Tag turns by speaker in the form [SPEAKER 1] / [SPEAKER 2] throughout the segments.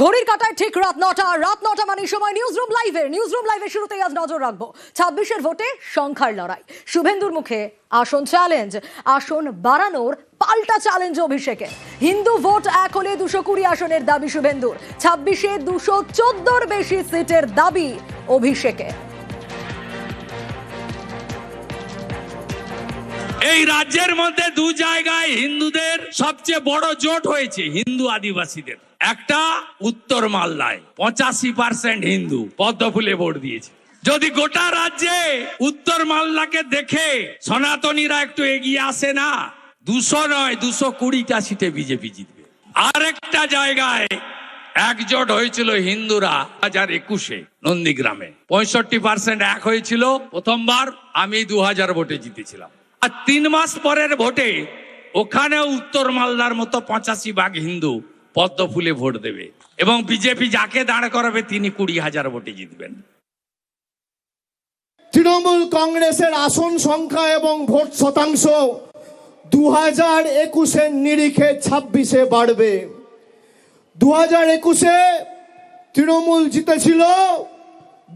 [SPEAKER 1] ঘড়ির কাঁটায় ঠিক রাত 9টা মানে সময় নিউজরুম লাইভের শুরুতেই আজ নজর রাখবো 26-এর ভোটে সংখ্যার লড়াই। শুভেন্দুর মুখে আসন চ্যালেঞ্জ, আসন বাড়ানোর পাল্টা চ্যালেঞ্জ অভিষেকে। হিন্দু ভোট এক হলে 220 আসনের দাবি শুভেন্দুর, 26-এ 214-র বেশি সিটের দাবি অভিষেকে।
[SPEAKER 2] এই রাজ্যের মধ্যে দু জায়গায় হিন্দুদের সবচেয়ে বড় জোট হয়েছে, হিন্দু আদিবাসীদের। একটা উত্তর মালদায় 85% হিন্দু পদ্মফুলে ভোট দিয়েছে। যদি গোটা রাজ্যে উত্তর মালদাকে দেখে সনাতনীরা একটু এগিয়ে আসে না, 200 নয় 220টা সিটে বিজেপি জিতবে। আর একটা জায়গায় একজোট হয়েছিল হিন্দুরা 2021-এ নন্দীগ্রামে 65% এক হয়েছিল। প্রথমবার আমি 2000 ভোটে জিতেছিলাম। আর 3 মাস পরের ভোটে ওখানেও উত্তর মালদার মতো 85% হিন্দু পদ্মফুলে ভোট দেবে এবং বিজেপি যাকে দাঁড় করাবে তিনি 20,000 ভোটে জিতবেন।
[SPEAKER 3] তৃণমূল কংগ্রেসের আসন সংখ্যা এবং ভোট শতাংশ 2021-এর নিরিখে 26-এ বাড়বে। 2021-এ তৃণমূল জিতেছিল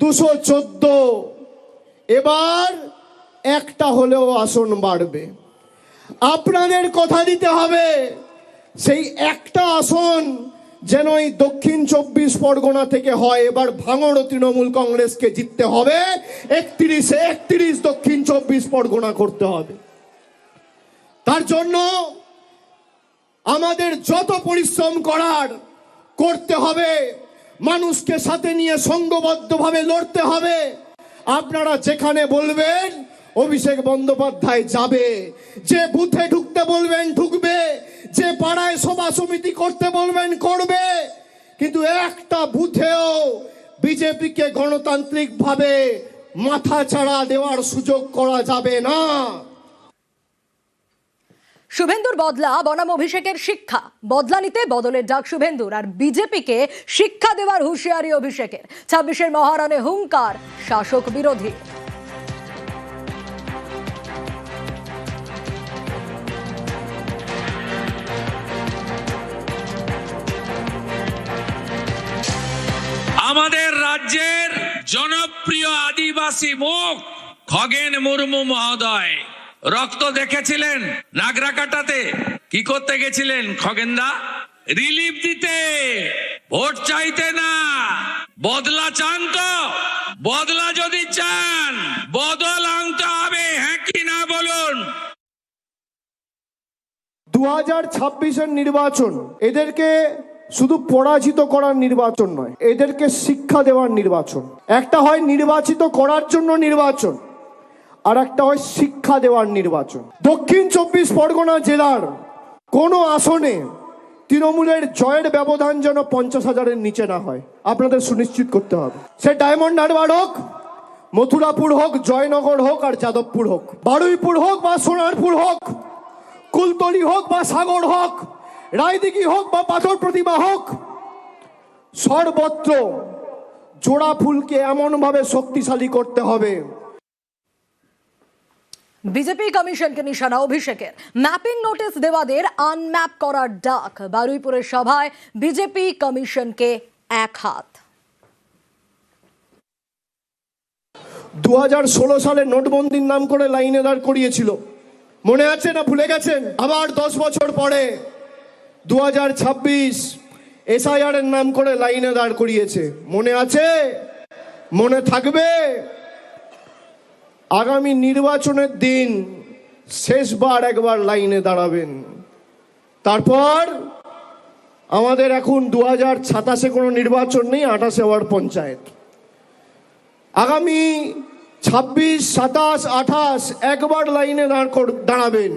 [SPEAKER 3] 214, এবার একটা হলেও আসন বাড়বে। আপনাদের কথা দিতে হবে সেই একটা আসন যেন এই দক্ষিণ 24 পরগনা থেকে হয়। এবার ভাঙড় তৃণমূল কংগ্রেসকে জিততে হবে, 31 দক্ষিণ 24 পরগনা করতে হবে। তার জন্য আমাদের যত পরিশ্রম করার করতে হবে, মানুষকে সাথে নিয়ে সংঘবদ্ধভাবে লড়তে হবে। আপনারা যেখানে বলবেন অভিষেক বন্দ্যোপাধ্যায় যাবে, যে বুথে ঢুকতে বলবেন ঢুকবে, যে পাড়ায় সভা সমিতি করতে বলবেন করবে, কিন্তু একটা বুথেও বিজেপিকে গণতান্ত্রিকভাবে মাথা ছাড়া দেওয়ার সুযোগ করা যাবে না।
[SPEAKER 1] শুভেন্দুর বদলা বনাম অভিষেকের শিক্ষা, বদলা নিতে বদলের ডাক শুভেন্দুর, আর বিজেপিকে শিক্ষা দেওয়ার হুঁশিয়ারি অভিষেকের। 26-এর মহারণে হুঙ্কার শাসক বিরোধী।
[SPEAKER 2] আমাদের রাজ্যের জনপ্রিয় আদিবাসী মুখ খগেন মুর্মু মহোদয় রক্ত দেখেছিলেন নাগরাকাটাতে। কি করতে গেছিলেন খগেনদা? রিলিফ দিতে, ভোট চাইতে না। বদলা চান তো? বদলা যদি চান বদল আনতে হবে, হ্যাঁ কি না বলুন?
[SPEAKER 3] 2026-এর নির্বাচন এদেরকে শুধু পরাজিত করার নির্বাচন নয়, এদেরকে শিক্ষা দেওয়ার নির্বাচন। একটা হয় নির্বাচিত করার জন্য নির্বাচন, আর একটা হয় শিক্ষা দেওয়ার নির্বাচন। দক্ষিণ 24 পরগনা জেলার কোন আসনে তৃণমূলের জয়ের ব্যবধান যেন 50,000-এর নিচে না হয়, আপনাদের সুনিশ্চিত করতে হবে। সে ডায়মন্ড হারবার হোক, মথুরাপুর হোক, জয়নগর হোক, আর যাদবপুর হোক, বারুইপুর হোক বা সোনারপুর হোক, কুলতলি হোক বা সাগর হোক, রায়দিঘি হোক বা পাথর প্রতিমা হোক, সর্বত্র জোড়া ফুলকে এমন ভাবে শক্তিশালী করতে হবে।
[SPEAKER 1] বিজেপি কমিশনকে নিশানা অভিষেকের। ম্যাপিং নোটিশ দেওয়াদের আনম্যাপ করার ডাক। বারুইপুরের সভায় বিজেপি কমিশনকে এক হাত।
[SPEAKER 3] 2016 সালে নোটবন্দির নাম করে লাইনে দাঁড় করিয়েছিল, মনে আছে না ভুলে গেছেন? আবার 10 বছর পরে 2026 SIR এর নাম করে লাইনে দাঁড় করিয়েছে, মনে আছে? মনে থাকবে? আগামী নির্বাচনের দিন শেষবার একবার লাইনে দাঁড়াবেন। তারপর আমাদের এখন 2027-এ কোনো নির্বাচন নেই, 28-এ আবার পঞ্চায়েত। আগামী 26, 27, 28 একবার লাইনে দাঁড়াবেন।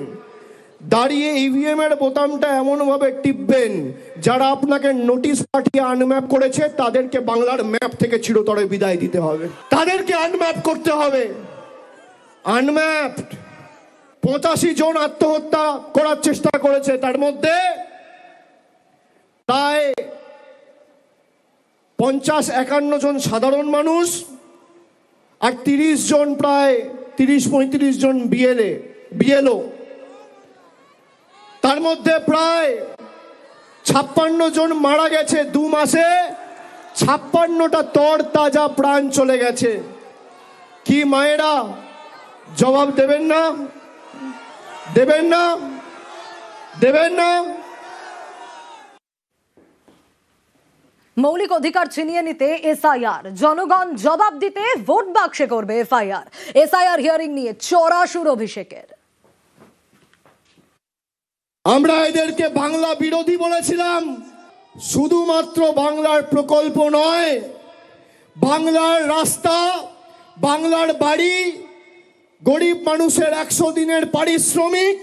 [SPEAKER 3] দাঁড়িয়ে EVM এর বোতামটা এমনভাবে টিপবেন, যারা আপনাকে নোটিশ পাঠিয়ে আনম্যাপ করেছে তাদেরকে বাংলার ম্যাপ থেকে চিরতরে বিদায় দিতে হবে। তাদেরকে আনম্যাপ করতে হবে। আনম্যাপড 85 জন আত্মহত্যা করার চেষ্টা করেছে, তার মধ্যে প্রায় 50-51 জন সাধারণ মানুষ, আর 30 জন, প্রায় 30-35 জন BLO। তার মধ্যে প্রায় 56 জন মারা গেছে 2 মাসে, 56টা তর তাজা প্রাণ চলে গেছে। কি মায়েরা জবাব দেবেন না? দেবেন না? দেবেন না?
[SPEAKER 1] মৌলিক অধিকার ছিনিয়ে নিতে এসআইআর, জনগণ জবাব দিতে ভোট বাক্সে করবে এফআইআর। এসআইআর হিয়ারিং নিয়ে চড়া সুর অভিষেকের।
[SPEAKER 3] আমরা এদেরকে বাংলা বিরোধী বলেছিলাম। শুধুমাত্র বাংলার প্রকল্প নয়, বাংলার রাস্তা, বাংলার বাড়ি, গরিব মানুষের 100 দিনের পারিশ্রমিক,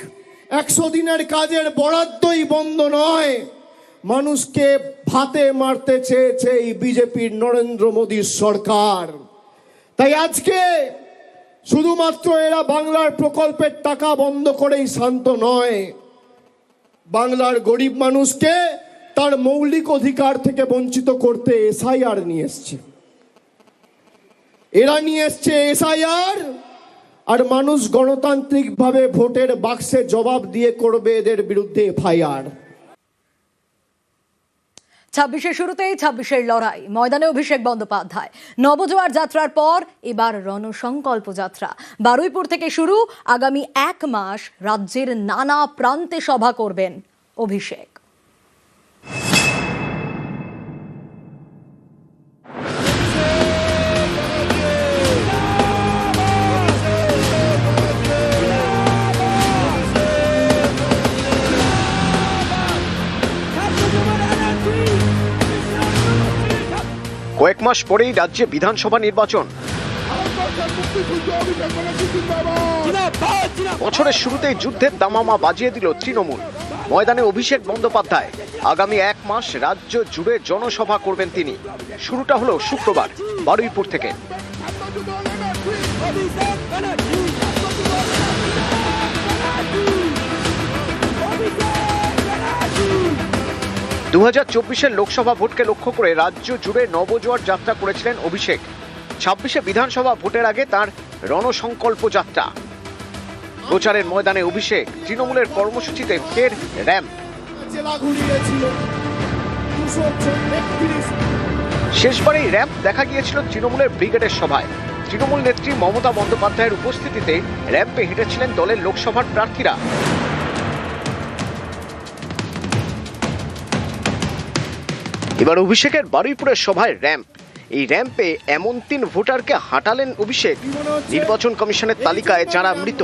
[SPEAKER 3] 100 দিনের কাজের বরাদ্দই বন্ধ নয়। মানুষকে ভাতে মারতে চেয়েছে এই বিজেপির নরেন্দ্র মোদীর সরকার। তাই আজকে শুধুমাত্র এরা বাংলার প্রকল্পের টাকা বন্ধ করেই শান্ত নয়, বাংলার গরিব মানুষকে তার মৌলিক অধিকার থেকে বঞ্চিত করতে এসআইআর নিয়ে এসছে। এরা নিয়ে এসছে এসআইআর, আর মানুষ গণতান্ত্রিকভাবে ভোটের বাক্সে জবাব দিয়ে করবে এদের বিরুদ্ধে এফআইআর।
[SPEAKER 1] 26-এর শুরুতেই 26-এর লড়াই, ময়দানে অভিষেক বন্দ্যোপাধ্যায়। নবজোয়ার যাত্রার পর এবার রণসংকল্প যাত্রা। বারুইপুর থেকে শুরু, আগামী 1 মাস রাজ্যের নানা প্রান্তে সভা করবেন অভিষেক।
[SPEAKER 4] কয়েক মাস পরেই রাজ্যে বিধানসভা নির্বাচন। বছরের শুরুতেই যুদ্ধের দামামা বাজিয়ে দিল তৃণমূল। ময়দানে অভিষেক বন্দ্যোপাধ্যায়। আগামী 1 মাস রাজ্য জুড়ে জনসভা করবেন তিনি। শুরুটা হলো শুক্রবার বারুইপুর থেকে। 2024-এর লোকসভা ভোটকে লক্ষ্য করে রাজ্য জুড়ে নবজোয়ার যাত্রা করেছিলেন অভিষেক। 26-এ বিধানসভা ভোটের আগে তার রণসংকল্প যাত্রা। প্রচারের ময়দানে অভিষেক, তৃণমূলের কর্মসূচিতে ফের র্যাম্প। শেষবারেই র্যাম্প দেখা গিয়েছিল তৃণমূলের ব্রিগেডের সভায়। তৃণমূল নেত্রী মমতা বন্দ্যোপাধ্যায়ের উপস্থিতিতে র্যাম্পে হেঁটেছিলেন দলের লোকসভার প্রার্থীরা। এবার অভিষেকের বারুইপুরের সভায় র্যাম্প। এই র্যাম্পে এমন 3 ভোটারকে হাঁটালেন অভিষেক। নির্বাচন কমিশনের তালিকায় যারা মৃত,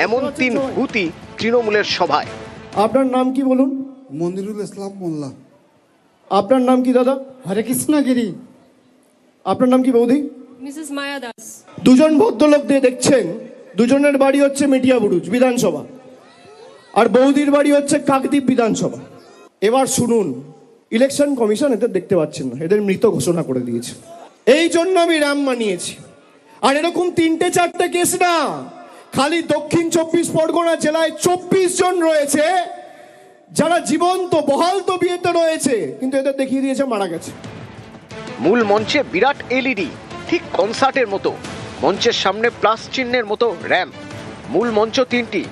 [SPEAKER 4] এমন 3 ভূতই তৃণমূলের সভায়।
[SPEAKER 3] আপনার নাম কি বলুন?
[SPEAKER 5] মনিরুল ইসলাম মোল্লা।
[SPEAKER 3] আপনার নাম কি দাদা?
[SPEAKER 5] হরে কৃষ্ণ গিরি।
[SPEAKER 3] আপনার নাম কি বৌদি?
[SPEAKER 6] মিসেস মায়া দাস।
[SPEAKER 3] দুজন ভদ্রলোক দিয়ে দেখছেন, দুজনের বাড়ি হচ্ছে মেটিয়াবুরুজ বিধানসভা, আর বৌদির বাড়ি হচ্ছে কাকদ্বীপ বিধানসভা। এবার শুনুন, ইলেকশন কমিশন এদের দেখতে পাচ্ছেন না, এদের মৃত ঘোষণা করে দিয়েছে। এই জন্য আমি র্যাম্প মানিয়েছি। আর এরকম 3-4টে কেস না, খালি দক্ষিণ 24 পরগনা জেলায় 24 জন রয়েছে যারা জীবন্ত বহাল তবিয়তে রয়েছে, কিন্তু এদের দেখিয়ে দিয়েছে মারা গেছে।
[SPEAKER 4] মূল মঞ্চে বিরাট এলইডি, ঠিক কনসার্টের মতো। মঞ্চের সামনে প্লাস চিহ্নের মতো র্যাম্প। মূল মঞ্চ 3টি,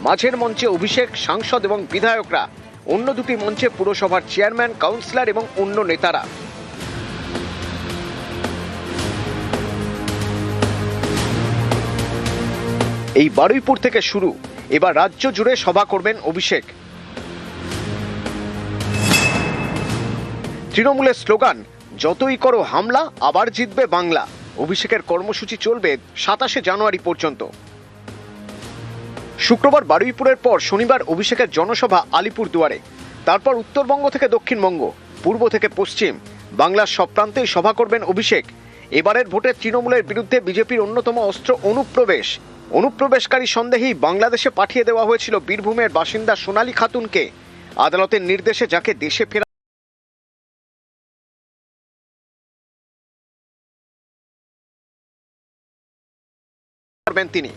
[SPEAKER 4] মাঝের মঞ্চে অভিষেক, সাংসদ এবং বিধায়করা। অন্য 2টি মঞ্চে পুরসভার চেয়ারম্যান, কাউন্সিলর এবং অন্য নেতারা। এই বারুইপুর থেকে শুরু, এবার রাজ্য জুড়ে সভা করবেন অভিষেক। তৃণমূলের স্লোগান, যতই করো হামলা আবার জিতবে বাংলা। অভিষেকের কর্মসূচি চলবে 27শে জানুয়ারি পর্যন্ত। শুক্রবার বারুইপুরের পর শনিবার অভিষেকের জনসভা আলিপুরদুয়ারে। তারপর উত্তরবঙ্গ থেকে দক্ষিণবঙ্গ, পূর্ব থেকে পশ্চিম, বাংলার সব প্রান্তেই সভা করবেন অভিষেক। এবারের ভোটে তৃণমূলের বিরুদ্ধে বিজেপির অন্যতম অস্ত্র অনুপ্রবেশ। অনুপ্রবেশকারী সন্দেহেই বাংলাদেশে পাঠিয়ে দেওয়া হয়েছিল বীরভূমের বাসিন্দা সোনালী খাতুনকে। আদালতের নির্দেশে যাকে দেশে ফেরা তিনি।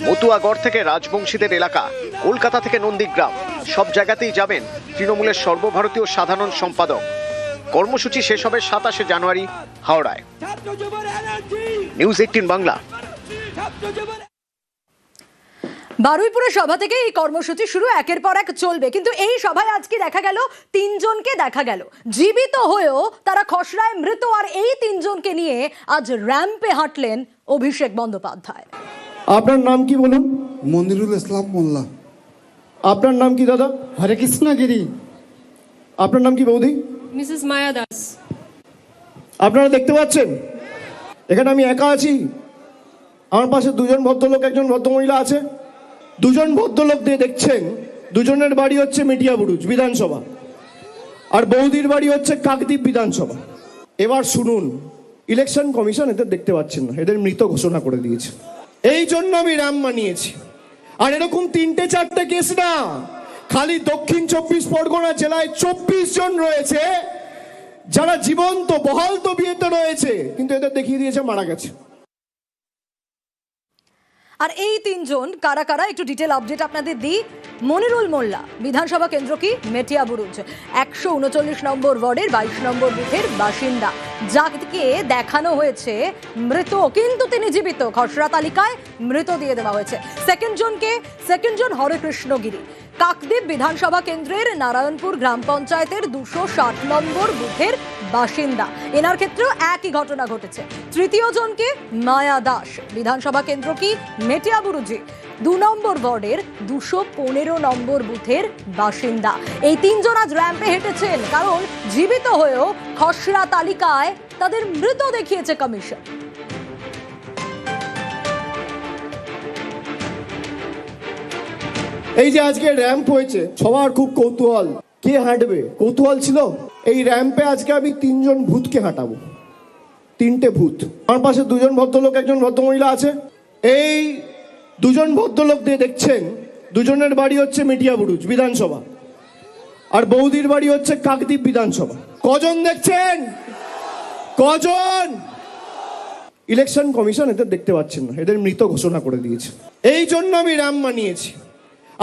[SPEAKER 4] মতুয়াগড় থেকে রাজবংশীদের এলাকা, কলকাতা থেকে নন্দীগ্রাম, সব জায়গাতেই যাবেন তৃণমূলের সর্বভারতীয় সাধারণ সম্পাদক। কর্মসূচি শেষ হবে 27শে জানুয়ারি হাওড়ায়। নিউজ 18 বাংলা।
[SPEAKER 1] বারুইপুরের সভা থেকে এই কর্মসূচি শুরু, একের পর এক চলবে। কিন্তু এই সভায় আজকে দেখা গেল তিনজনকে দেখা গেল জীবিত হয়েও তারা খসড়ায় মৃত, আর এই তিনজনকে নিয়ে আজ র্যাম্পে হাঁটলেন অভিষেক বন্দ্যোপাধ্যায়।
[SPEAKER 3] আপনার নাম কি বলুন?
[SPEAKER 5] মনিরুল ইসলাম মোল্লা।
[SPEAKER 3] আপনার নাম কি দাদা?
[SPEAKER 5] হরে কৃষ্ণগিরি।
[SPEAKER 3] আপনার নাম কি বৌদি?
[SPEAKER 6] মিসেস মায়া দাস।
[SPEAKER 3] আপনারা দেখতে পাচ্ছেন এখানে আমি একা আছি, আমার পাশে দুজন ভদ্রলোক, একজন ভদ্রমহিলা আছে। দুজন ভদ্রলোক দিয়ে দেখছেন, দুজনের বাড়ি হচ্ছে মেটিয়াবুরুজ বিধানসভা, আর বৌদির বাড়ি হচ্ছে কাকদ্বীপ বিধানসভা। এবার শুনুন, ইলেকশন কমিশন এদের দেখতে পাচ্ছেন না, এদের মৃত ঘোষণা করে দিয়েছে। এই জন্য আমি র্যাম্প বানিয়েছি। আর এরকম 3-4টে কেস না, খালি দক্ষিণ 24 পরগনা জেলায় 24 জন রয়েছে যারা জীবন্ত বহাল তবিয়তে রয়েছে, কিন্তু এদের দেখিয়ে দিয়েছে মারা গেছে।
[SPEAKER 1] আর এই তিনজন কারা কারা একটু ডিটেল আপডেট আপনাদের দিই। মনিরুল মোল্লা, বিধানসভা কেন্দ্র কি মেটিয়াবুরুজ, 139 নম্বর ওয়ার্ডের 22 নম্বর বুথের বাসিন্দা, যাকে দেখানো হয়েছে মৃত কিন্তু তিনি জীবিত, খসড়া তালিকায় মৃত দিয়ে দেওয়া হয়েছে। সেকেন্ড জন হরেকৃষ্ণ গিরি, কাকদ্বীপ বিধানসভা কেন্দ্রের নারায়ণপুর গ্রাম পঞ্চায়েতের 260 নম্বর বুথের বাসিন্দা, এনার ক্ষেত্রেও একই ঘটনা ঘটেছে। তৃতীয় জনকে মায়া দাস, বিধানসভা কেন্দ্র কি মেটিয়াবুরুজে, 2 নম্বর ওয়ার্ডের 215 নম্বর বুথের বাসিন্দা। এই তিনজন আজ র্যাম্পে হেঁটেছেন, কারণ জীবিত হয়েও খসড়া তালিকায় তাদের মৃত দেখিয়েছে কমিশন।
[SPEAKER 3] এই যে আজকে র্যাম্প হয়েছে, সবার খুব কৌতূহল, কে হাঁটবে কৌতূহল ছিল। এই র্যাম্পে আজকে আমি 3জন ভূতকে হাঁটাবো, 3টে ভূত। আমার পাশে দুজন ভদ্রলোক, একজন ভদ্রমহিলা আছে। এই দুজন ভদ্রলোক দিয়ে দেখছেন, দুজনের বাড়ি হচ্ছে মেটিয়াবুরুজ বিধানসভা, আর বৌদির বাড়ি হচ্ছে কাকদ্বীপ বিধানসভা। কজন দেখছেন? কজন? ইলেকশন কমিশন এদের দেখতে পাচ্ছেন না, এদের মৃত ঘোষণা করে দিয়েছে। এই জন্য আমি র্যাম্প বানিয়েছি।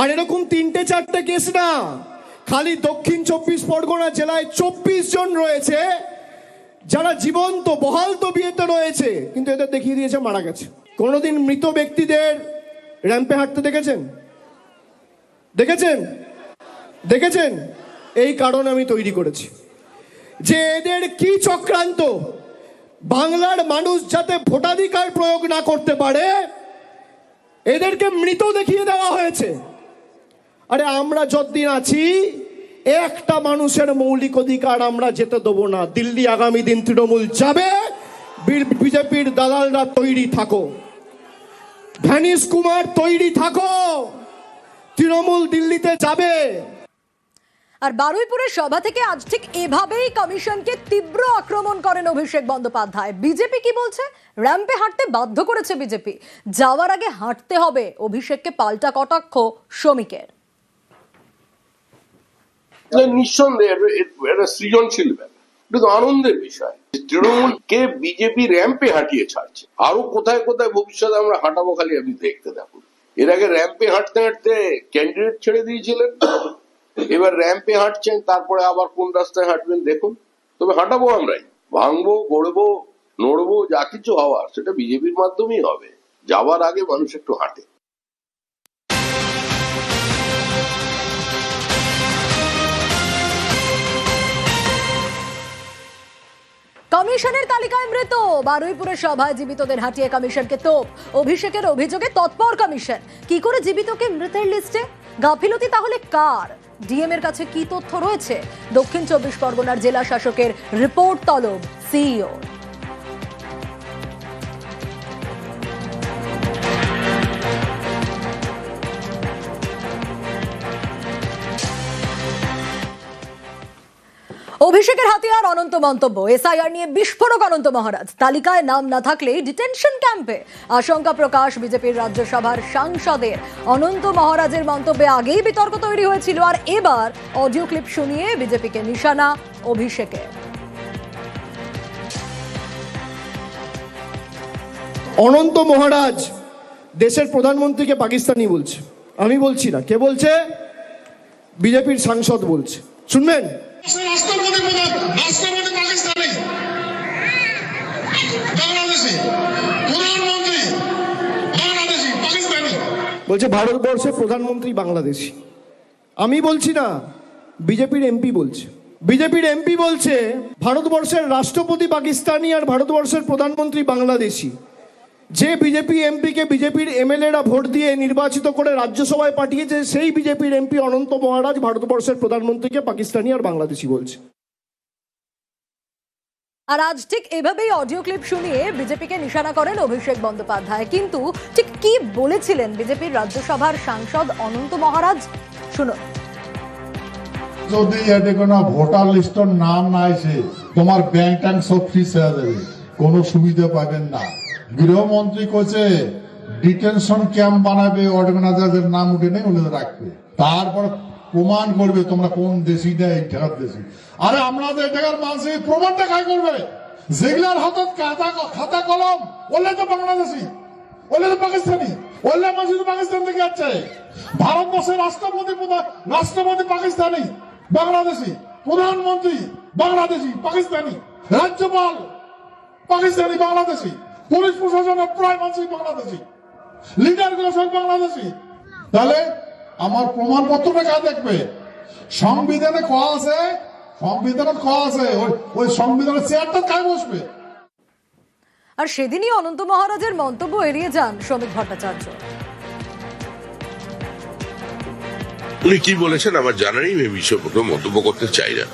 [SPEAKER 3] আর এরকম 3-4টে কেস না, খালি দক্ষিণ 24 পরগনা জেলায় 24 জন রয়েছে যারা জীবন্ত বহাল তবিয়তে রয়েছে, কিন্তু এদের দেখিয়ে দিয়েছে মারা গেছে। কোনোদিন মৃত ব্যক্তিদের র্যাম্পে হাঁটতে দেখেছেন? দেখেছেন? এই কারণ আমি তৈরি করেছি যে এদের কি চক্রান্ত, বাংলার মানুষ যাতে ভোটাধিকার প্রয়োগ না করতে পারে এদেরকে মৃত দেখিয়ে দেওয়া হয়েছে। আরে আমরা যতদিন আছি একটা মানুষের মৌলিক অধিকার আমরা যেতে দেবো না। দিল্লি আগামী দিন তৃণমূল যাবে, বিজেপির দালালরা তৈরি থাকো, ভ্যানিশ কুমার তৈরি থাকো, তৃণমূল দিল্লিতে যাবে।
[SPEAKER 1] আর বারুইপুরের সভা থেকে আজ ঠিক এভাবেই কমিশনকে তীব্র আক্রমণ করেন অভিষেক বন্দ্যোপাধ্যায়। বিজেপি কি বলছে? র্যাম্পে হাঁটতে বাধ্য করেছে বিজেপি, যাওয়ার আগে হাঁটতে হবে, অভিষেককে পাল্টা কটাক্ষ শ্রমিকের।
[SPEAKER 7] নিঃসন্দেহে এটা সৃজনশীল ব্যাপার, এটা তো আনন্দের বিষয়। তৃণমূলকে বিজেপি র্যাম্পে হাঁটিয়ে ছাড়ছে, আরো কোথায় কোথায় ভবিষ্যতে আমরা হাঁটাবো খালি আপনি দেখতে থাকুন। এর আগে র্যাম্পে হাঁটতে হাঁটতে ক্যান্ডিডেট ছেড়ে দিয়েছিলেন, এবার র্যাম্পে হাঁটছেন, তারপরে আবার কোন রাস্তায় হাঁটবেন দেখুন। তবে হাঁটাবো আমরাই, ভাঙবো, গড়বো, নড়বো, যা কিছু হওয়ার সেটা বিজেপির মাধ্যমেই হবে। যাওয়ার আগে মানুষ একটু হাঁটে।
[SPEAKER 1] কমিশনের তালিকায় মৃত, বারুইপুরের সভায় জীবিতদের হাঁটিয়ে কমিশনকে তোপ। অভিষেকের অভিযোগে তৎপর কমিশন। কি করে জীবিতকে মৃতের লিস্টে? গাফিলতি তাহলে কার? ডিএম এর কাছে কি তথ্য রয়েছে? দক্ষিণ 24 পরগনার জেলা শাসকের রিপোর্ট তলব সিইও। অভিষেকের হাতিয়ার অনন্ত মন্তব্য। এসআইআর নিয়ে বিস্ফোরক অনন্ত মহারাজ, তালিকায় নাম না থাকলেই ডিটেনশন ক্যাম্পে। আশঙ্কা প্রকাশ বিজেপির রাজ্যসভার সাংসদের। অনন্ত মহারাজের মন্তব্যে আগেই বিতর্ক তৈরি হয়েছিল, আর এবার অডিও ক্লিপ শুনিয়ে বিজেপিকে নিশানা অভিষেকের।
[SPEAKER 3] অনন্ত মহারাজ দেশের প্রধানমন্ত্রীকে পাকিস্তানি বলছে, আমি বলছি না। কে বলছে? বিজেপির সাংসদ বলছে, শুনবেন।
[SPEAKER 8] রাষ্ট্রপতি পাকিস্তানি, বাংলাদেশি, প্রধানমন্ত্রী বাংলাদেশি, পাকিস্তানি।
[SPEAKER 3] বলছে ভারতবর্ষের প্রধানমন্ত্রী বাংলাদেশি। আমি বলছি না, বিজেপির এমপি বলছে। বিজেপির এমপি বলছে ভারতবর্ষের রাষ্ট্রপতি পাকিস্তানি আর ভারতবর্ষের প্রধানমন্ত্রী বাংলাদেশি। যে বিজেপি এমপিকে বিজেপির এমএলএরা ভোট দিয়ে নির্বাচিত করে রাজ্যসভায় পাঠিয়েছে, সেই বিজেপির এমপি অনন্ত মহারাজ ভারতবর্ষের প্রধানমন্ত্রীকে পাকিস্তানি আর বাংলাদেশি বলছে।
[SPEAKER 1] আর আজ ঠিক এভাবেই অডিও ক্লিপ শুনিয়ে বিজেপিকে নিশানা করেন অভিষেক বন্দ্যোপাধ্যায়। কিন্তু ঠিক কি বলেছিলেন বিজেপির রাজ্যসভার সাংসদ অনন্ত মহারাজ, শুনুন।
[SPEAKER 6] যদি এতে কোনো ভোটার লিস্টের নাম না আসে, তোমার ব্যাংক ট্যাঙ্ক সব ফ্রিজ হয়ে যাবে, কোনো সুবিধা পাবেন না। গৃহমন্ত্রী কইছে ডিটেনশন ক্যাম্প বানাবে, অর্গানাইজারদের নাম উঠে নেই ওগুলো রাখবে, তারপর প্রমাণ করবে তোমরা কোন দেশি না এই টাকার দেশি। আরে আপনাদের টাকার মানুষ প্রমাণটা কাজ করবে? যেগুলার হাতত খাতা কলম ওলে তো বাংলাদেশি, ওলে তো পাকিস্তানি, ওলে মানুষ পাকিস্তান থেকে যাচ্ছে। ভারতবর্ষের রাষ্ট্রপতি পাকিস্তানি বাংলাদেশি, প্রধানমন্ত্রী বাংলাদেশি পাকিস্তানি, রাজ্যপাল পাকিস্তানি বাংলাদেশি, পুলিশ প্রশাসনের প্রায় মানুষই বাংলাদেশি, লিডার গুলো সব বাংলাদেশি। তাহলে আমার প্রমাণপত্রটা কাজ দেখবে? সংবিধানে কয়া আছে, ওই সংবিধানের চেয়ারটা কাজ বসবে।
[SPEAKER 1] আর সেদিনই অনন্ত মহারাজের মন্তব্য এড়িয়ে যান শ্রমিক ভট্টাচার্য।
[SPEAKER 9] উনি কি বলেছেন আমার জানা নেই, আমি বিষয় মন্তব্য করতে চাই না।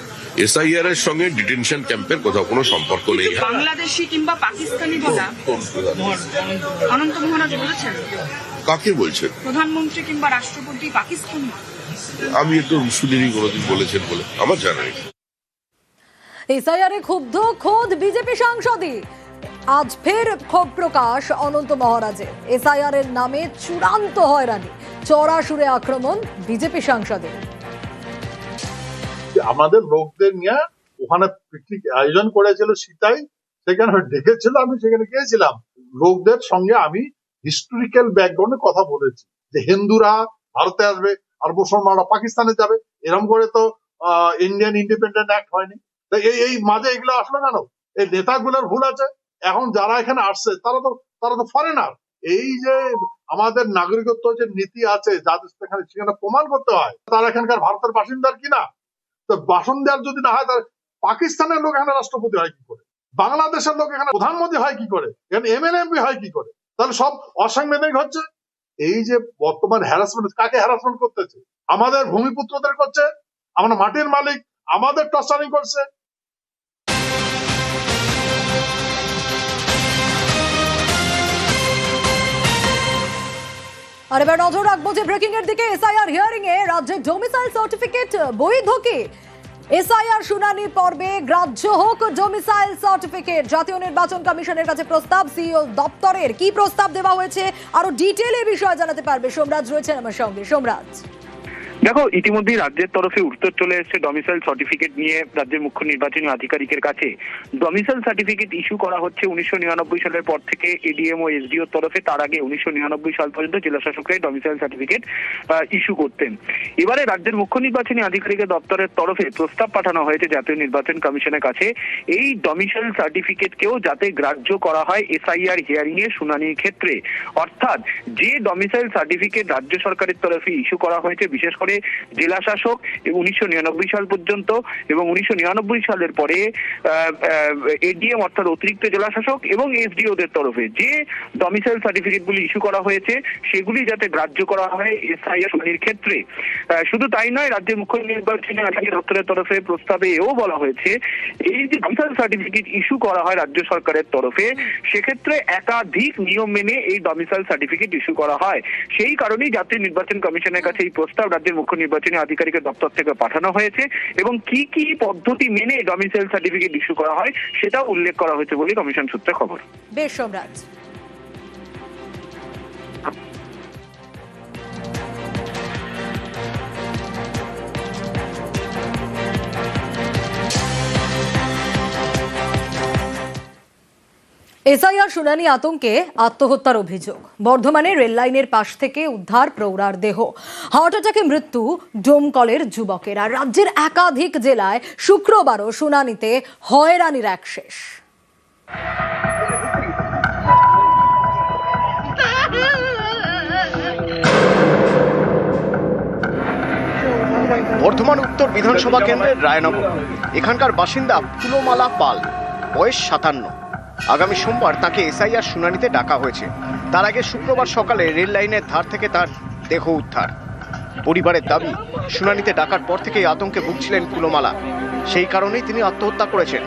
[SPEAKER 9] এসআইআর এর সঙ্গে ডিটেনশন ক্যাম্পের কোথাও কোনো সম্পর্ক নেই।
[SPEAKER 10] বাংলাদেশি কিংবা পাকিস্তানি বলা অনন্ত মহারাজ বলেছেন?
[SPEAKER 9] কাকে বলছেন?
[SPEAKER 10] প্রধানমন্ত্রী কিংবা রাষ্ট্রপতি পাকিস্তানি?
[SPEAKER 9] আমি একটু শুনিনি কোনোদিন বলেছেন বলে, আমার জানা নেই।
[SPEAKER 1] এসআইআর এ ক্ষুব্ধ খোদ বিজেপি সাংসদই। আজ ফের ক্ষোভ প্রকাশ অনন্ত মহারাজের। এসআইআর এর নামে চূড়ান্ত হয়রানি, চড়া সুরে আক্রমণ বিজেপি সাংসদের।
[SPEAKER 6] আমাদের লোকদের নিয়ে ওখানে পিকনিক আয়োজন করেছিল সীতাই, সেখানে ডেকেছিল, আমি সেখানে গিয়েছিলাম। লোকদের সঙ্গে আমি হিস্টোরিক্যাল ব্যাকগ্রাউন্ডে কথা বলেছি যে হিন্দুরা ভারতে আসবে আর মুসলমানরা পাকিস্তানে যাবে, এরকম করে তো ইন্ডিয়ান ইন্ডিপেন্ডেন্ট অ্যাক্ট হয়নি। এই মাঝে এগুলো আসলো কেন? এই নেতাগুলোর ভুল আছে। এখন যারা এখানে আসছে তারা তো ফরেনার। এই যে আমাদের নাগরিকত্ব যে নীতি আছে যাদের সেখানে প্রমাণ করতে হয় তারা এখানকার ভারতের বাসিন্দার কিনা। তো বাসিন্দার যদি না হয় তাহলে পাকিস্তানের লোক এখানে রাষ্ট্রপতি হয় কি করে? বাংলাদেশের লোক এখানে প্রধানমন্ত্রী হয় কি করে? এখানে এমএলএ এমপি হয় কি করে? তাহলে সব অসাংবিধানিক হচ্ছে। এই যে বর্তমান হ্যারাসমেন্ট, কাকে হ্যারাসমেন্ট করতেছে? আমাদের ভূমিপুত্রদের করছে, আমরা মাটির মালিক, আমাদের টর্চারিং করছে।
[SPEAKER 1] আর এবার নজর রাখবো যে ব্রেকিং এর দিকে। এসআইআর হিয়ারিং এ রাজ্যের ডোমিসাইল সার্টিফিকেট বৈধ কি? এসআইআর শুনানি পর্বে গ্রাহ্য হোক ডোমিসাইল সার্টিফিকেট। জাতীয় নির্বাচন কমিশনের কাছে প্রস্তাব সিইও দপ্তরের। কি প্রস্তাব দেওয়া হয়েছে আরো ডিটেইলে বিষয় জানাতে পারবে সোমরাজ রয়েছেন আমার সঙ্গে। সোমরাজ,
[SPEAKER 11] দেখো, ইতিমধ্যেই রাজ্যের তরফে উত্তর চলে এসেছে ডমিসাইল সার্টিফিকেট নিয়ে রাজ্যের মুখ্য নির্বাচনী আধিকারিকের কাছে। ডমিসাইল সার্টিফিকেট ইস্যু করা হচ্ছে 1999 সালের পর থেকে এডিএম ও এসডিও তরফে। তার আগে 1999 সাল পর্যন্ত জেলা শাসকরাই ডমিসাইল সার্টিফিকেট ইস্যু করতেন। এবারে রাজ্যের মুখ্য নির্বাচনী আধিকারিকের দপ্তরের তরফে প্রস্তাব পাঠানো হয়েছে জাতীয় নির্বাচন কমিশনের কাছে, এই ডমিসাইল সার্টিফিকেটকেও যাতে গ্রাহ্য করা হয় এসআইআর হিয়ারিং এর শুনানির ক্ষেত্রে। অর্থাৎ যে ডমিসাইল সার্টিফিকেট রাজ্য সরকারের তরফে ইস্যু করা হয়েছে বিশেষ করে জেলা শাসক 1999 সাল পর্যন্ত এবং 1999 সালের পরে এডিএম অর্থাৎ অতিরিক্ত জেলা শাসক এবং এসডিওদের তরফে যে ডমিসাইল সার্টিফিকেটগুলি ইস্যু করা হয়েছে সেগুলি যাতে গ্রাহ্য করা হয় এসআইআর শুনানির ক্ষেত্রে। শুধু তাই নয়, রাজ্যের মুখ্য নির্বাচনী আধিকারিক দপ্তরের তরফে প্রস্তাবে এও বলা হয়েছে এই যে ডমিসাইল সার্টিফিকেট ইস্যু করা হয় রাজ্য সরকারের তরফে সেক্ষেত্রে একাধিক নিয়ম মেনে এই ডমিসাইল সার্টিফিকেট ইস্যু করা হয়। সেই কারণেই জাতীয় নির্বাচন কমিশনের কাছে এই প্রস্তাব রাজ্যের মুখ্য নির্বাচনী আধিকারিকের দপ্তর থেকে পাঠানো হয়েছে এবং কি কি পদ্ধতি মেনে ডমিসাইল সার্টিফিকেট ইস্যু করা হয় সেটাও উল্লেখ করা হয়েছে বলে কমিশন সূত্রে খবর।
[SPEAKER 1] বেশ সোমরাজ। এসআইআর শুনানি আতঙ্কে আত্মহত্যার অভিযোগ। বর্ধমানে রেল লাইনের পাশ থেকে উদ্ধার প্রৌঢ়ার দেহ। হার্ট অ্যাটাকে মৃত্যু ডোমকলের যুবকের। আর রাজ্যের একাধিক জেলায় শুক্রবারও শুনানিতে হয়রানির এক শেষ।
[SPEAKER 4] বর্ধমান উত্তর বিধানসভা কেন্দ্রের রায়নগর। এখানকার বাসিন্দা ফুলমালা পাল, বয়স 57। আগামী সোমবার তাকে এসআইআর শুনানিতে ডাকা হয়েছে। তার আগে শুক্রবার সকালে রেল লাইনের ধার থেকে তার দেহ উদ্ধার। পরিবারের দাবি, শুনানিতে ডাকার পর থেকেই আতঙ্কে ভুগছিলেন ফুলমালা, সেই কারণেই তিনি আত্মহত্যা করেছেন।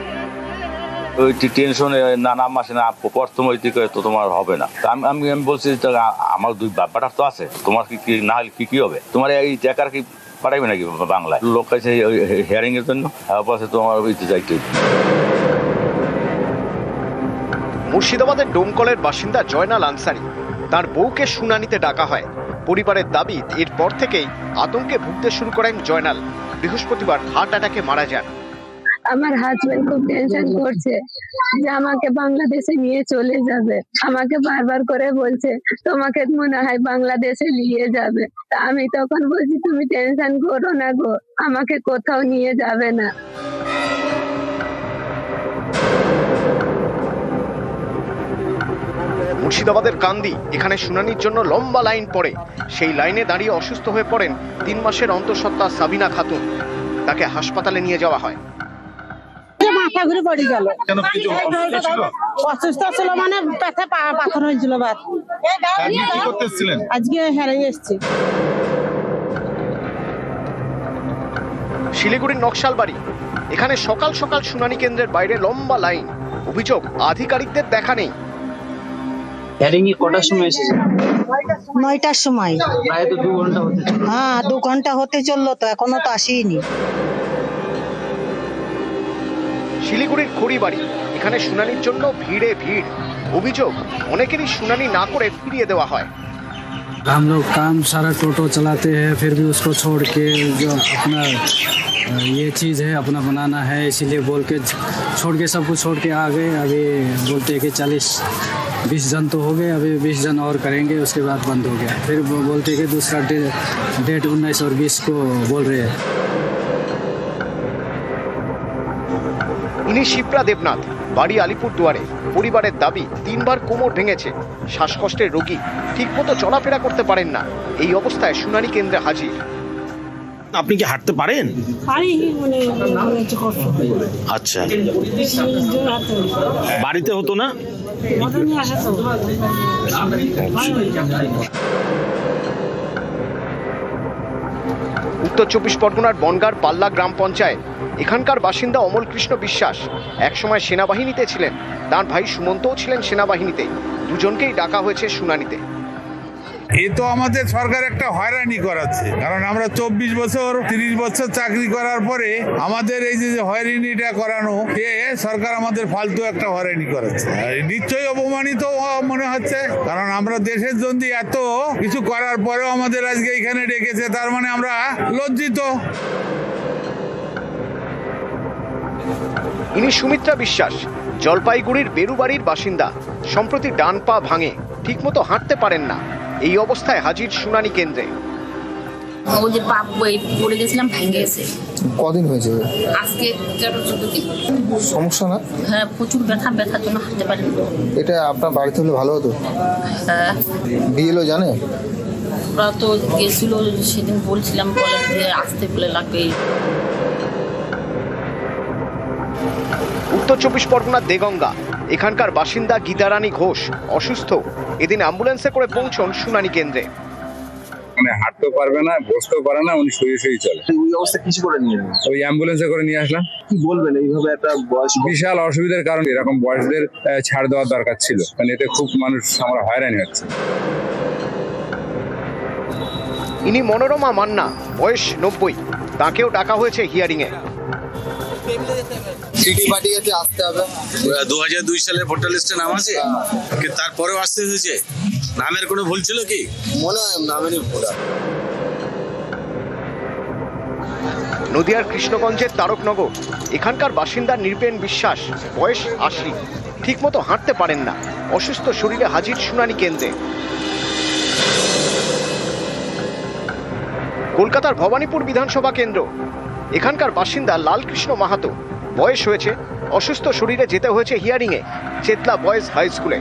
[SPEAKER 12] ওই টেনশনে নাম আসে না, প্রথম ওই দিকে তো তোমার হবে না। আমি বলছি আমার দুই ব্যাপারটা তো আছে, তোমার কি না হলে কি হবে, তোমার এই টাকার কি পাঠাইবে নাকি বাংলায়? লোক আছে হিয়ারিং এর জন্য, তোমার যাইতে।
[SPEAKER 4] মুর্শিদাবাদের ডোমকলের বাসিন্দা জয়নাল আনসারি, তার বউকে শুনানিতে ডাকা হয়। পরিবারের দাবি, এরপর থেকেই আতঙ্কে ভুগতে শুরু করেন জয়নাল। বৃহস্পতিবার হার্ট অ্যাটাকে মারা যান।
[SPEAKER 13] আমার হাজবেন্ড খুব টেনশন করছে যে আমাকে বাংলাদেশে নিয়ে চলে যাবে। আমাকে বারবার করে বলছে তোমাকে মনে হয় বাংলাদেশে নিয়ে যাবে। তা আমি তখন বলছি তুমি টেনশন করো না গো, আমাকে কোথাও নিয়ে যাবে না।
[SPEAKER 4] মুর্শিদাবাদের কান্দি, এখানে শুনানির জন্য লম্বা লাইন পড়ে। সেই লাইনে দাঁড়িয়ে অসুস্থ হয়ে পড়েন 3 মাসের অন্তঃসত্ত্বা সাবিনা খাতুন। তাকে হাসপাতালে নিয়ে যাওয়া হয়।
[SPEAKER 13] মাথা ঘুরে পড়ে গেল, অসুস্থ ছিল মানে পেটে পাথর হয়েছিল। আজকে হেরে এসেছি।
[SPEAKER 4] শিলিগুড়ির নকশালবাড়ি, এখানে সকাল সকাল শুনানি কেন্দ্রের বাইরে লম্বা লাইন। অভিযোগ, আধিকারিকদের দেখা নেই।
[SPEAKER 14] কটার সময় এসেছে?
[SPEAKER 13] 9টার সময়।
[SPEAKER 14] প্রায় তো 2 ঘন্টা হতে চললো।
[SPEAKER 13] হ্যাঁ, 2 ঘন্টা হতে চললো, তো এখনো তো আসেনি।
[SPEAKER 4] শিলিগুড়ির খড়িবাড়ি, এখানে শুনানির জন্য ভিড়ে ভিড়। অভিযোগ, অনেকেরই শুনানি না করে ফিরিয়ে দেওয়া হয়।
[SPEAKER 5] हम लोग काम सारा टोटो चलाते हैं, फिर भी उसको छोड़ के जो अपना ये चीज़ है अपना बनाना है, इसीलिए बोल के छोड़ के सब कुछ छोड़ के आ गए। अभी बोलते हैं कि 40-20 जन तो हो गए, अभी 20 जन और करेंगे, उसके बाद बंद हो गया। फिर बोलते हैं कि दूसरा डेट 19 और 20 को बोल रहे हैं।
[SPEAKER 4] ইনি শিপ্রা দেবনাথ, বাড়ি আলিপুরদুয়ারে। পরিবারের দাবি, 3 বার কোমর ভেঙেছে, শ্বাসকষ্টের রোগী, ঠিকমতো চলাফেরা করতে পারেন না। এই অবস্থায় শুনানি কেন্দ্রে হাজির।
[SPEAKER 14] আপনি কি হাঁটতে পারেন?
[SPEAKER 13] পারি, মানে
[SPEAKER 14] আচ্ছা, বাড়িতে হতো না?
[SPEAKER 4] উত্তর 24 পরগনার বনগাঁর পাল্লা গ্রাম পঞ্চায়েত, এখানকার বাসিন্দা অমল কৃষ্ণ বিশ্বাস একসময় সেনাবাহিনীতে ছিলেন। তার ভাই সুমন্তও ছিলেন সেনাবাহিনীতে। দুজনকেই ডাকা হয়েছে শুনানিতে।
[SPEAKER 15] এ তো আমাদের সরকার একটা হয়রানি করাচ্ছে, কারণ আমরা 24 বছর 30 বছর চাকরি করার পরে আমাদের এই যে হয়রানিটা করানো, এ সরকার আমাদের ফালতু একটা হয়রানি করাচ্ছে। নিশ্চয়ই অপমানিত মনে হচ্ছে, কারণ আমরা দেশের জন্য এত কিছু করার পরেও আমাদের আজকে এখানে ডেকেছে, তার মানে আমরা লজ্জিত।
[SPEAKER 4] ইনি সুমিত্রা বিশ্বাস, জলপাইগুড়ির বেরুবাড়ির বাসিন্দা। সম্প্রতি ডান পা ভাঙে, ঠিকমতো হাঁটতে পারেন না। এই অবস্থায় হাজির শুনানি কেন্দ্রে।
[SPEAKER 10] ও যে পা পড়ে গেছিলাম, ভেঙে গেছে।
[SPEAKER 5] কদিন হয়েছে?
[SPEAKER 10] আজকে 13-14 দিন।
[SPEAKER 5] সমস্যা না?
[SPEAKER 10] হ্যাঁ, প্রচুর ব্যথার জন্য হাঁটতে পারি না।
[SPEAKER 5] এটা আপনার বাড়িতে হলে ভালো হতো।
[SPEAKER 10] হ্যাঁ,
[SPEAKER 5] বিএলও জানে?
[SPEAKER 10] ওরা তো গেছিল সেদিন, বলছিলাম কলেজ দিয়ে আসতে বলে লাগবে।
[SPEAKER 4] উত্তর 24 পরগনার দেগঙ্গা, এখানকার বাসিন্দা গীতারানী ঘোষ অসুস্থ। এদিন অ্যাম্বুলেন্সে করে পৌঁছন শুনানি কেন্দ্রে।
[SPEAKER 15] মানে হাঁটতে পারবে না, বসতেও পারে না, উনি শুয়ে চলে।
[SPEAKER 14] ওই অবস্থা কিছু করে নিয়ে
[SPEAKER 15] ওই অ্যাম্বুলেন্সে করে নিয়ে আসলাম।
[SPEAKER 14] কি বলবেন, এইভাবে একটা বয়স?
[SPEAKER 15] বিশাল অসুবিধার কারণ, এরকম বয়সদের ছাড় দেওয়ার দরকার ছিল, কারণ এতে খুব মানুষ আমরা হয়রানি হচ্ছে।
[SPEAKER 4] ইনি মনোরমা মান্না, বয়স 90। তাকেও ডাকা হয়েছে হিয়ারিং এ।
[SPEAKER 5] সিটি পার্টি আছে, আসতে হবে।
[SPEAKER 14] 2002 সালে ভোটার লিস্টে নাম আছে, তারপরেও আসতে হয়েছে। নামের কোনো ভুল ছিল কি?
[SPEAKER 5] মনে হয় নামেরই ভুল।
[SPEAKER 4] নদিয়ার কৃষ্ণগঞ্জের তারকনগর, এখানকার বাসিন্দা নৃপেন বিশ্বাস, বয়স 80। ঠিকমতো হাঁটতে পারেন না, অসুস্থ শরীরে হাজির শুনানি কেন্দ্রে। কলকাতার ভবানীপুর বিধানসভা কেন্দ্র, এখানকার বাসিন্দা লালকৃষ্ণ মাহাতো, বয়স হয়েছে, অসুস্থ শরীরে যেতে হয়েছে হিয়ারিং এ চেতলা বয়েজ হাই স্কুলে।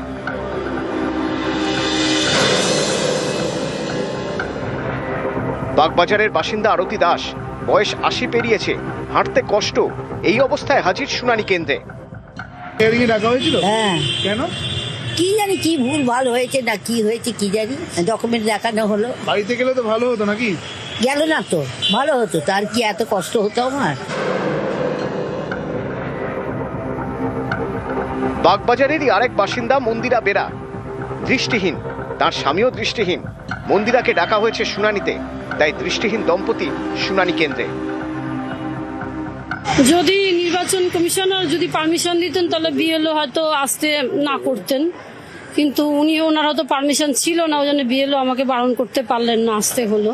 [SPEAKER 4] বাগবাজারের বাসিন্দা আরতি দাস, বয়স 80 পেরিয়েছে, হাঁটতে কষ্ট, এই অবস্থায় হাজির শুনানি কেন্দ্রে।
[SPEAKER 16] ডাকা হয়েছিল?
[SPEAKER 17] হ্যাঁ।
[SPEAKER 16] কেন?
[SPEAKER 17] কি জানি কি ভুল ভাল হয়েছে না কি হয়েছে কি জানি, ডকুমেন্ট দেখানো হলো।
[SPEAKER 16] বাড়িতে গেলে তো ভালো হতো নাকি?
[SPEAKER 17] গেল না তো ভালো হতো, তার কি এত কষ্ট হতো আমার?
[SPEAKER 4] বাগবাজারেরই আরেক বাসিন্দা মন্দিরা বেরা দৃষ্টিহীন, তার স্বামীও দৃষ্টিহীন। মন্দিরাকে ডাকা হয়েছে শুনানিতে, তাই দৃষ্টিহীন দম্পতি শুনানি কেন্দ্রে।
[SPEAKER 18] যদি নির্বাচন কমিশনার যদি পারমিশন দিতেন তাহলে বিএলও হয়তো আসতে না করতেন, কিন্তু ওনারা তো পারমিশন ছিল না, ওই জন্য বিএলও আমাকে বারণ করতে পারলেন না, আসতে হলো।